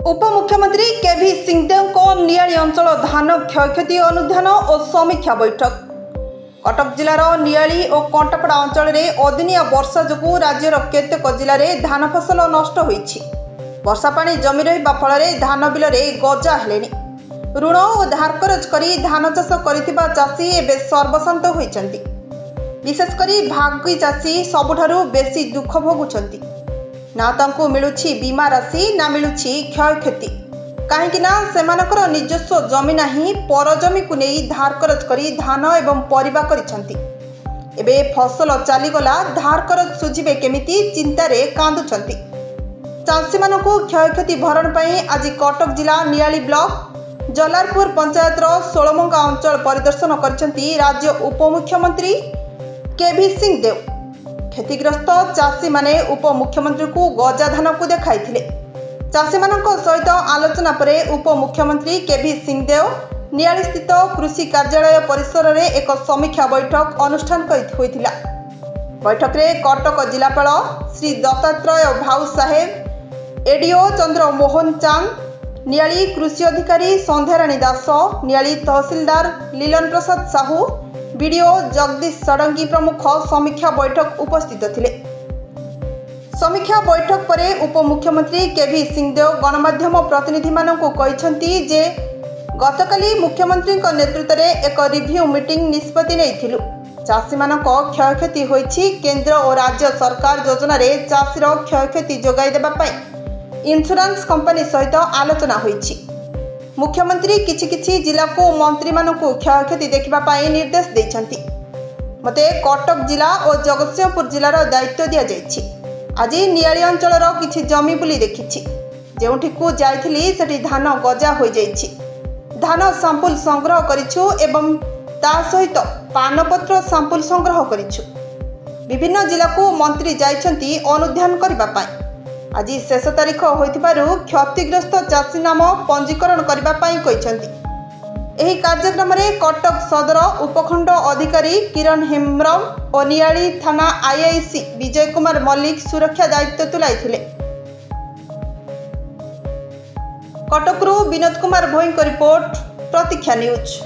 उपमुख्यमंत्री केभी सिंहदेव को नियाली अंचल धान क्षयक्षति अनुधान और समीक्षा बैठक। कटक जिलार नियाली और कंटापड़ा अंचल में अदिनिया वर्षा जो राज्यर केतेक जिले में धान फसल नष्ट होईछि। वर्षा पानी जमी रहिबा फल धान बिल गजा हेलेनि। ऋण और धार करज करी धान चाष करिथिबा चाषी एबे सर्वशांत होइछन्ति। विशेषकर भागी चाषी सबुठारु बेसी दुख भोगुछन्ति। ना तांकु मिलुछि बीमा राशि ना मिलुछि क्षयक्षति, कहीं सेमानकर निजस्व जमी नाही पर जमी को नहीं धार करज करी धान एवं परिबा करिछन्ति। एबे फसल चलीगला धार करज सुझिबे केमिति चिंतारे कांदुछन्ति। चाषी मानकु क्षयक्षति भरण पई आज कटक जिला नियाली ब्लॉक जलारपुर पंचायतर सोलमंगा अंचल परिदर्शन करिछन्ति राज्य उपमुख्यमंत्री केभी सिंहदेव। क्षतिग्रस्त चाषी माने उपमुख्यमंत्री को गजा धान को देखाइथिले। चाषी मानक सहित आलोचना परे उपमुख्यमंत्री केभी सिंहदेव नियाली स्थित कृषि कार्यालय परिसर में एक समीक्षा बैठक अनुष्ठान होइथिला। बैठक में कटक जिलापाल श्री दत्तात्रेय भाऊ साहेब, एडीओ चंद्र मोहन चांद, नियाली कृषि अधिकारी संध्याराणी दास, नियाली तहसीलदार लीलन प्रसाद साहू, बीडीओ जगदीश षडंगी प्रमुख समीक्षा बैठक उपस्थित थिले। समीक्षा बैठक परे उपमुख्यमंत्री केभी सिंहदेव गणमाध्यम प्रतिनिधि मानकु कहिसंती जे गतकाली मुख्यमंत्री नेतृत्व में एक रिव्यू मीटिंग निष्पत्ति नैथिलु। चाषी मानक क्षयक्षति होइछि। केंद्र और राज्य सरकार योजना रे चाषीर क्षयक्षति जोगाई देबा पई इंश्योरेंस कंपनी सहित आलोचना होइछि। मुख्यमंत्री किछि जिला को मंत्री मानकु क्षयक्षति देखिबा पाई निर्देश दैछन्ति। मते कटक जिला और जगतसिंहपुर जिलार दायित्व दिया जाइछि। आज नियाली अंचलर किछि जमी बुली देखिछि। जेउठिकु जाइथिली सेठी धान गजा होई जाइछि। धान सैंपल संग्रह करिछु एवं ता सहित पानपत्र सैंपल संग्रह करिछु। विभिन्न जिला को मंत्री जाइछन्ति अनुध्यान करिबा पाई। आज शेष तारीख होइथिबारु क्षतिग्रस्त चाषी नाम पंजीकरण करिबा पाई कहिसंति। एही कार्यक्रम में कटक सदर उपखंड अधिकारी किरण हेम्ब्रम और नियाली थाना आईआईसी विजय कुमार मल्लिक सुरक्षा दायित्व तुलाइथिले। कटकरू विनोद कुमार भोईଙ୍କ रिपोर्ट प्रतीक्षा न्यूज।